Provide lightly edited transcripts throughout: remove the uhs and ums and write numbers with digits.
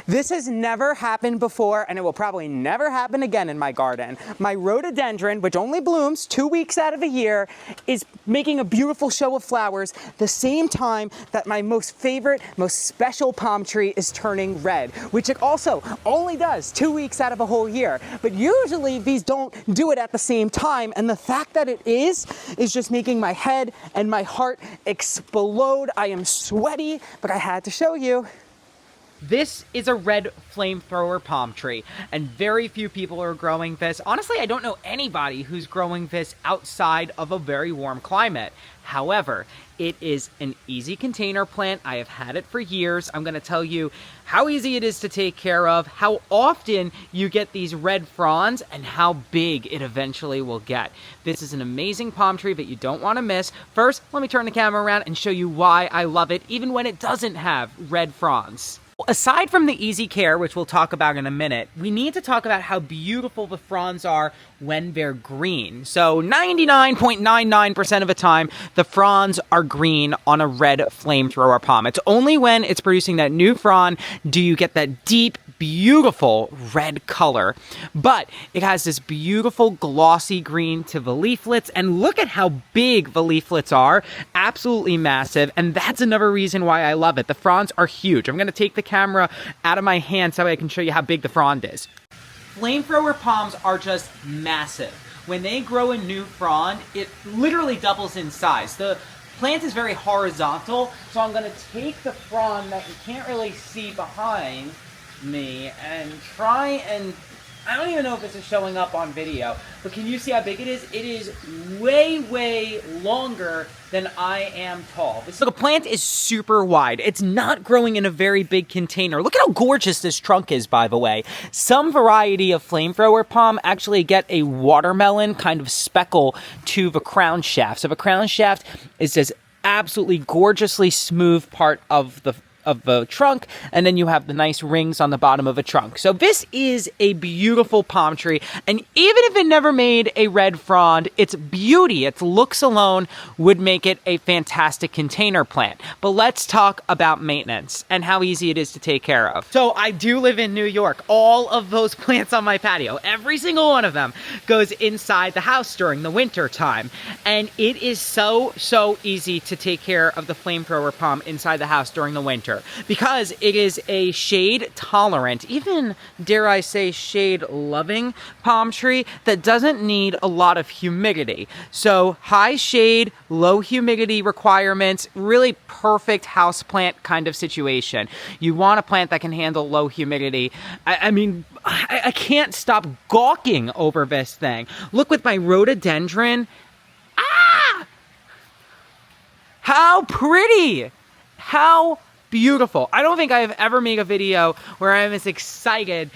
This has never happened before, and it will probably never happen again in my garden. My rhododendron, which only blooms 2 weeks out of a year, is making a beautiful show of flowers the same time that my most favorite, most special palm tree is turning red, which it also only does 2 weeks out of a whole year. But usually these don't do it at the same time, and the fact that it is just making my head and my heart explode. I am sweaty, but I had to show you. This is a red flamethrower palm tree, and very few people are growing this. Honestly, I don't know anybody who's growing this outside of a very warm climate. However, it is an easy container plant. I have had it for years. I'm going to tell you how easy it is to take care of, how often you get these red fronds, and how big it eventually will get. This is an amazing palm tree that you don't want to miss. First, let me turn the camera around and show you why I love it, even when it doesn't have red fronds. Aside from the easy care, which we'll talk about in a minute, we need to talk about how beautiful the fronds are when they're green. So 99.99% of the time, the fronds are green on a red flamethrower palm. It's only when it's producing that new frond do you get that deep, beautiful red color. But it has this beautiful glossy green to the leaflets, and look at how big the leaflets are. Absolutely massive, and that's another reason why I love it. The fronds are huge. I'm going to take the camera out of my hand so I can show you how big the frond is. Flamethrower palms are just massive. When they grow a new frond, it literally doubles in size. The plant is very horizontal, so I'm going to take the frond that you can't really see behind me and try and, I don't even know if this is showing up on video, but can you see how big it is? It is way, way longer than I am tall. So the plant is super wide. It's not growing in a very big container. Look at how gorgeous this trunk is, by the way. Some variety of flamethrower palm actually get a watermelon kind of speckle to the crown shaft. So the crown shaft is this absolutely gorgeously smooth part of the trunk, and then you have the nice rings on the bottom of a trunk. So this is a beautiful palm tree, and even if it never made a red frond, its beauty, its looks alone would make it a fantastic container plant. But let's talk about maintenance and how easy it is to take care of. So I do live in New York. All of those plants on my patio, every single one of them goes inside the house during the winter time, and it is so easy to take care of the flamethrower palm inside the house during the winter, because it is a shade tolerant, even dare I say shade loving palm tree that doesn't need a lot of humidity. So high shade, low humidity requirements, really perfect houseplant kind of situation. You want a plant that can handle low humidity. I mean, I can't stop gawking over this thing. Look with my rhododendron. Ah! How pretty! How beautiful. I don't think I have ever made a video where I'm as excited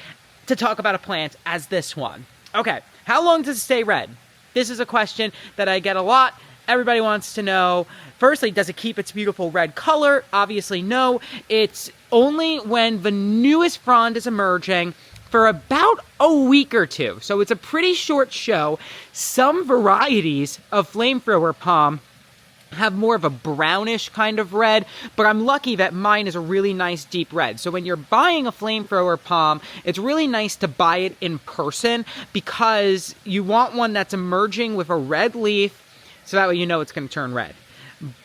to talk about a plant as this one. Okay, how long does it stay red? This is a question that I get a lot. Everybody wants to know, firstly, does it keep its beautiful red color? Obviously, no. It's only when the newest frond is emerging for about a week or two. So it's a pretty short show. Some varieties of flamethrower palm have more of a brownish kind of red, but I'm lucky that mine is a really nice deep red. So when you're buying a flamethrower palm, it's really nice to buy it in person, because you want one that's emerging with a red leaf, so that way you know it's going to turn red.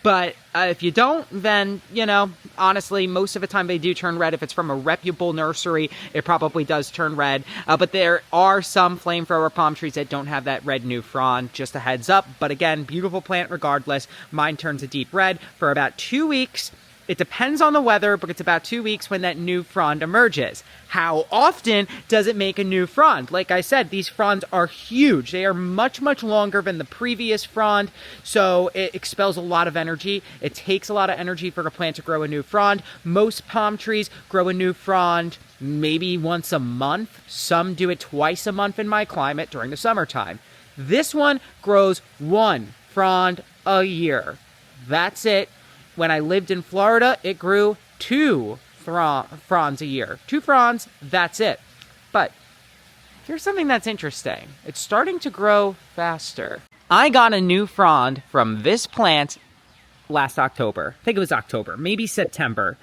But if you don't, then, you know, honestly, most of the time they do turn red. If it's from a reputable nursery, it probably does turn red. But there are some flamethrower palm trees that don't have that red new frond, just a heads up. But again, beautiful plant regardless. Mine turns a deep red for about 2 weeks. It depends on the weather, but it's about 2 weeks when that new frond emerges. How often does it make a new frond? Like I said, these fronds are huge. They are much, much longer than the previous frond, so it expels a lot of energy. It takes a lot of energy for a plant to grow a new frond. Most palm trees grow a new frond maybe once a month. Some do it twice a month in my climate during the summertime. This one grows one frond a year. That's it. When I lived in Florida, it grew 2 fronds a year. 2 fronds, that's it. But here's something that's interesting. It's starting to grow faster. I got a new frond from this plant last October. I think it was October, maybe September.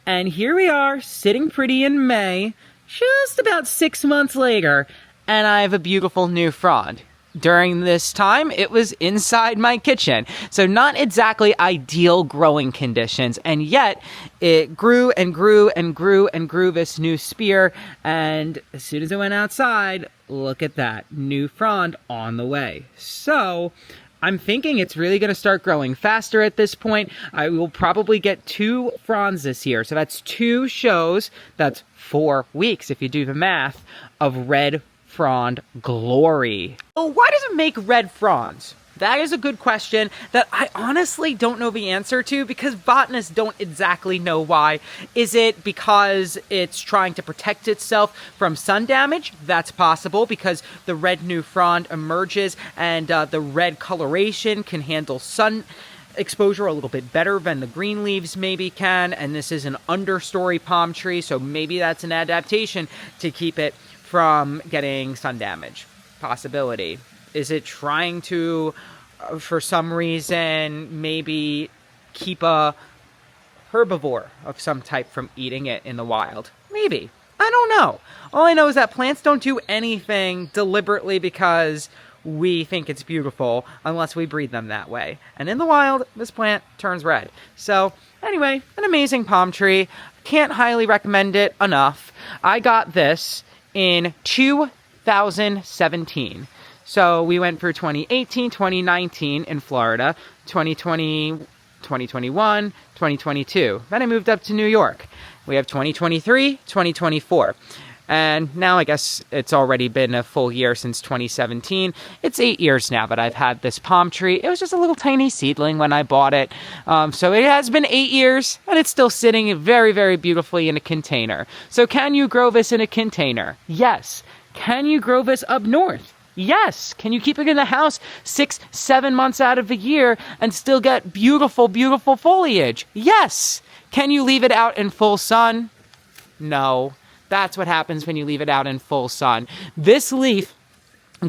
And here we are, sitting pretty in May, just about 6 months later, and I have a beautiful new frond. During this time, it was inside my kitchen, so not exactly ideal growing conditions, and yet it grew and grew and grew and grew this new spear, and as soon as it went outside, look at that, new frond on the way. So I'm thinking it's really going to start growing faster at this point. I will probably get 2 fronds this year, so that's 2 shows, that's 4 weeks if you do the math, of red frond glory. So why does it make red fronds? That is a good question that I honestly don't know the answer to, because botanists don't exactly know why. Is it because it's trying to protect itself from sun damage? That's possible, because the red new frond emerges and the red coloration can handle sun exposure a little bit better than the green leaves maybe can, and this is an understory palm tree, so maybe that's an adaptation to keep it from getting sun damage. Possibility. Is it trying to, for some reason, maybe keep a herbivore of some type from eating it in the wild? Maybe. I don't know. All I know is that plants don't do anything deliberately because we think it's beautiful unless we breed them that way. And in the wild, this plant turns red. So anyway, an amazing palm tree. Can't highly recommend it enough. I got this in 2017. So we went through 2018, 2019 in Florida, 2020, 2021, 2022. Then I moved up to New York. We have 2023, 2024. And now I guess it's already been a full year since 2017. It's 8 years now that I've had this palm tree. It was just a little tiny seedling when I bought it. So it has been 8 years, and it's still sitting very, very beautifully in a container. So can you grow this in a container? Yes. Can you grow this up north? Yes. Can you keep it in the house 6, 7 months out of the year and still get beautiful, beautiful foliage? Yes. Can you leave it out in full sun? No. That's what happens when you leave it out in full sun. This leaf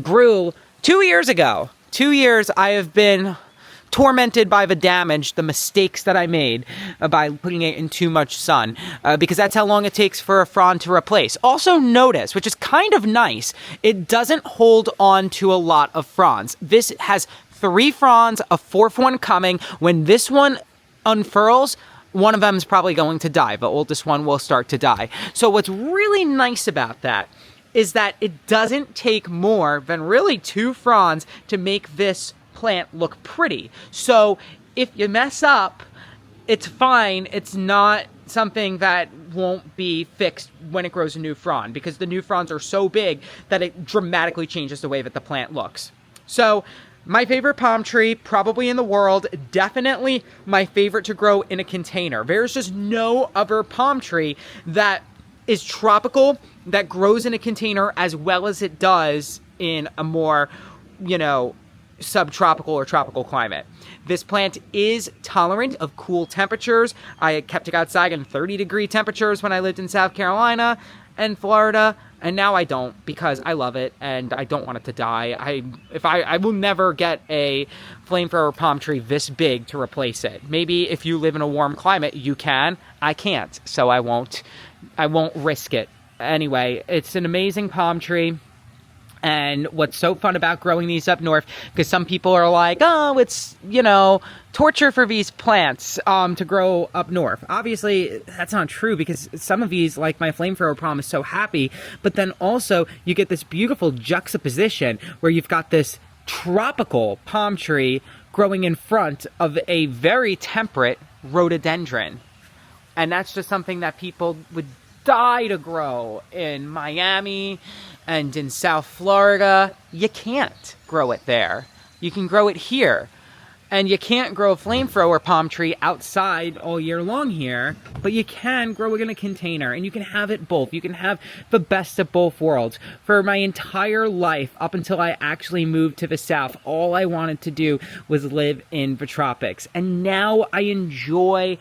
grew 2 years ago. 2 years I have been tormented by the damage, the mistakes that I made by putting it in too much sun, because that's how long it takes for a frond to replace. Also notice, which is kind of nice, it doesn't hold on to a lot of fronds. This has 3 fronds, a 4th one coming. When this one unfurls, one of them is probably going to die. The oldest one will start to die. So what's really nice about that is that it doesn't take more than really 2 fronds to make this plant look pretty. So if you mess up, it's fine. It's not something that won't be fixed when it grows a new frond, because the new fronds are so big that it dramatically changes the way that the plant looks. So my favorite palm tree, probably in the world, definitely my favorite to grow in a container. There's just no other palm tree that is tropical, that grows in a container as well as it does in a more, subtropical or tropical climate. This plant is tolerant of cool temperatures. I kept it outside in 30-degree temperatures when I lived in South Carolina and Florida, and now I don't, because I love it and I don't want it to die. I will never get a flamethrower palm tree this big to replace it. Maybe if you live in a warm climate, you can. I can't, so I won't risk it. Anyway, it's an amazing palm tree. And what's so fun about growing these up north, because some people are like, oh, it's, torture for these plants to grow up north. Obviously, that's not true, because some of these, like my Flamethrower Palm, is so happy. But then also, you get this beautiful juxtaposition where you've got this tropical palm tree growing in front of a very temperate rhododendron. And that's just something that people would die to grow in Miami and in South Florida. You can't grow it there. You can grow it here. And you can't grow a flamethrower palm tree outside all year long here, but you can grow it in a container, and you can have it both. You can have the best of both worlds. For my entire life, up until I actually moved to the South, all I wanted to do was live in the tropics. And now I enjoy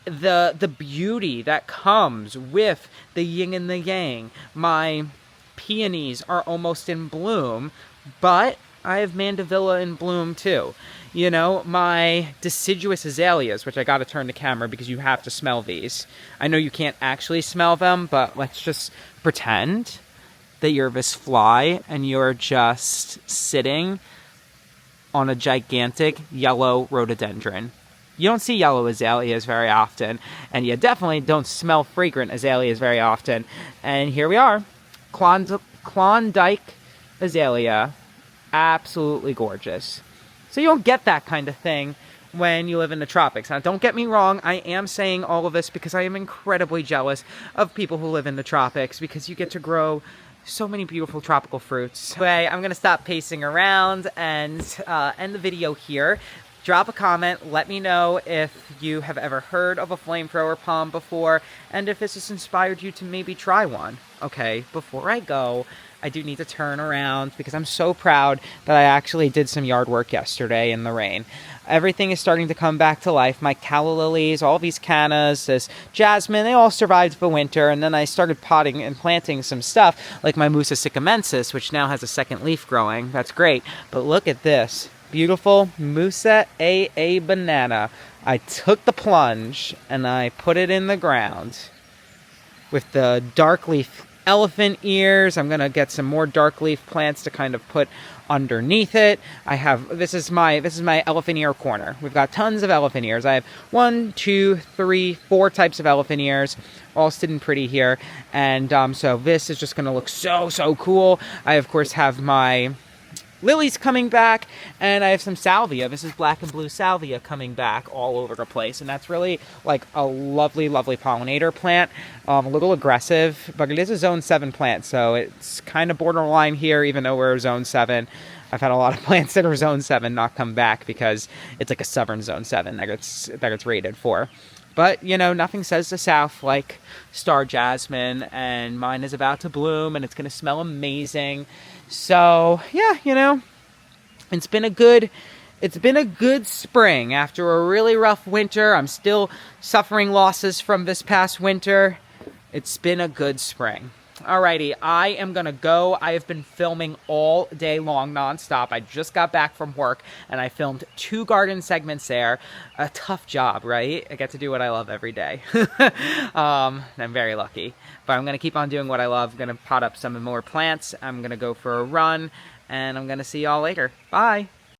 the beauty that comes with the yin and the yang. My peonies are almost in bloom, but I have mandevilla in bloom too. You know, my deciduous azaleas, which I gotta turn the camera because you have to smell these. I know you can't actually smell them, but let's just pretend that you're this fly and you're just sitting on a gigantic yellow rhododendron. You don't see yellow azaleas very often, and you definitely don't smell fragrant azaleas very often. And here we are, Klondike Azalea, absolutely gorgeous. So you don't get that kind of thing when you live in the tropics. Now, don't get me wrong, I am saying all of this because I am incredibly jealous of people who live in the tropics, because you get to grow so many beautiful tropical fruits. Anyway, I'm gonna stop pacing around and end the video here. Drop a comment, let me know if you have ever heard of a flamethrower palm before, and if this has inspired you to maybe try one. Okay, before I go, I do need to turn around because I'm so proud that I actually did some yard work yesterday in the rain. Everything is starting to come back to life. My calla lilies, all these cannas, this jasmine, they all survived the winter, and then I started potting and planting some stuff, like my Musa Sikkimesis, which now has a second leaf growing. That's great. But look at this. Beautiful Musa AA banana. I took the plunge and I put it in the ground with the dark leaf elephant ears. I'm gonna get some more dark leaf plants to kind of put underneath it. I have, this is my elephant ear corner. We've got tons of elephant ears. I have 1, 2, 3, 4 types of elephant ears, all sitting pretty here. And so this is just gonna look so cool. I of course have my lilies coming back, and I have some salvia. This is black and blue salvia coming back all over the place, and that's really like a lovely pollinator plant. A little aggressive, but it is a zone 7 plant, so it's kind of borderline here, even though we're zone 7. I've had a lot of plants that are zone 7 not come back because it's like a southern zone 7 that gets rated for. But, you know, nothing says the South like star jasmine, and mine is about to bloom, and it's going to smell amazing. So, yeah, you know, it's been a good spring after a really rough winter. I'm still suffering losses from this past winter. It's been a good spring. Alrighty, I am gonna go. I have been filming all day long, nonstop. I just got back from work, and I filmed 2 garden segments there. A tough job, right? I get to do what I love every day. I'm very lucky. But I'm gonna keep on doing what I love. I'm gonna pot up some more plants. I'm gonna go for a run, and I'm gonna see y'all later. Bye!